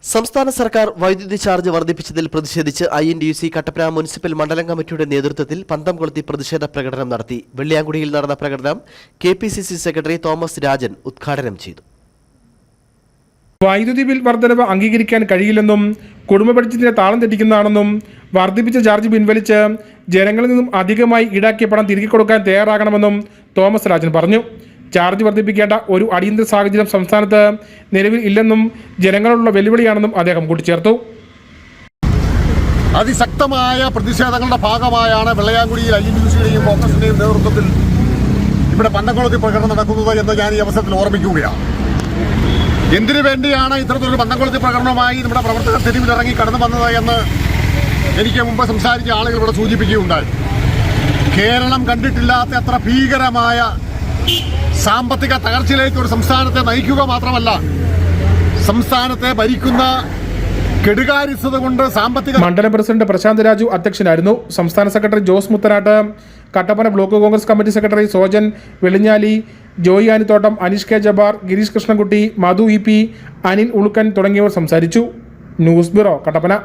സംസ്ഥാന സർക്കാർ വൈദ്യുതി ചാർജ് വർദ്ധിപ്പിച്ചതിൽ പ്രതിഷേധിച്ച് INTUC കട്ടപ്പന മുനിസിപ്പൽ മണ്ഡലം കമ്മിറ്റിയുടെ നേതൃത്വത്തിൽ പന്തംകൊളുത്തി പ്രതിഷേധ പ്രകടനം നടത്തി. വെള്ളിയാങ്കുടിയിൽ നടന്ന പ്രകടനം KPCC സെക്രട്ടറി തോമസ് രാജൻ ഉദ്ഘാടനം ചെയ്തു. വൈദ്യുതി ബിൽ വർധനവ് അംഗീകരിക്കാൻ കഴിയില്ലെന്നും കുടുംബ ബഡ്ജറ്റിനെ താളം തെറ്റിക്കുന്നതാണെന്നും വർദ്ധിപ്പിച്ച ചാർജ് പിൻവലിച്ച് ജനങ്ങളിൽ നിന്നും അധികമായി ഈടാക്കിയ പണം തിരികെ കൊടുക്കാൻ തയ്യാറാകണമെന്നും തോമസ് രാജൻ പറഞ്ഞു. ചാർജ് വർദ്ധിപ്പിക്കേണ്ട ഒരു അടിയന്തര സാഹചര്യം സംസ്ഥാനത്ത് നിലവിൽ ഇല്ലെന്നും ജനങ്ങളുള്ള വെല്ലുവിളിയാണെന്നും അദ്ദേഹം കൂട്ടിച്ചേർത്തു. അതിശക്തമായ പ്രതിഷേധങ്ങളുടെ ഭാഗമായാണ് വെള്ളയാങ്കുടിയിൽ INTUCയുടെയും കോൺഗ്രസിന്റെയും നേതൃത്വത്തിൽ ഇവിടെ പന്തംകൊളുത്തി പ്രകടനം നടക്കുന്നത് എന്ന് ഞാൻ ഈ അവസരത്തിൽ ഓർമ്മിക്കുകയാണ്. എന്തിനു വേണ്ടിയാണ് ഇത്തരത്തിലൊരു പന്തംകൊളുത്തി പ്രകടനവുമായി നമ്മുടെ പ്രവർത്തകർ തെരുവിലിറങ്ങി കടന്നു വന്നത് എന്ന് എനിക്ക് മുമ്പ് സംസാരിച്ച ആളുകൾ ഇവിടെ സൂചിപ്പിക്കുകയുണ്ടായി. കേരളം കണ്ടിട്ടില്ലാത്ത അത്ര ഭീകരമായ സാമ്പത്തിക തകർച്ചയിലേക്ക് ഒരു സംസ്ഥാനത്തെ നയിക്കുക മാത്രമല്ല, സംസ്ഥാനത്തെ ഭരിക്കുന്ന കെടുകാര്യസ്ഥത കൊണ്ട് സാമ്പത്തിക മണ്ഡലം പ്രസിഡന്റ് പ്രശാന്ത് രാജു അധ്യക്ഷനായിരുന്നു. സംസ്ഥാന secretary Jose Muthanattu, Kattappana block Congress committee secretary Sojan Velinjali, Joy Anithottam, Aneesh K Jabbar, Gireesh Krishnankutty, Madhu EP, Anil Ulukkan തുടങ്ങിയവർ സംസാരിച്ചു. News bureau, Kattappana.